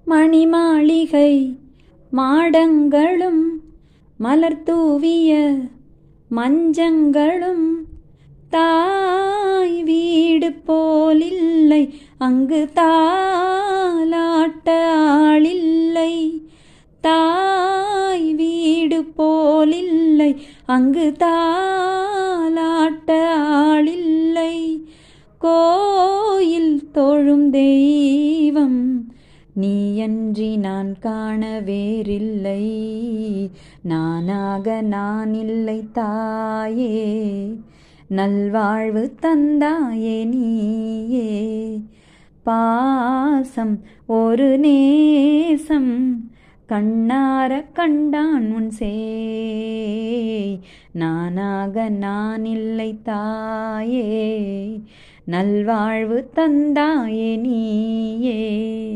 மணிமாளிகை மாடங்களும் மலர் தூவிய மஞ்சங்களும் தாய் வீடு போலில்லை, அங்கு தாலாட்ட ஆளில்லை. தாய் வீடு போலில்லை, அங்கு தாலாட்ட ஆளில்லை. கோயில் தொழும் தெய்வம் நீயன்றி நான் காண வேறில்லை. நானாக நான் இல்லை தாயே, நல்வாழ்வு தந்தாயே நீயே. பாசம் ஒரு நேசம் கண்ணார கண்டான் உன் சேய். நானாக நான் இல்லை தாயே, நல்வாழ்வு தந்தாயே நீயே.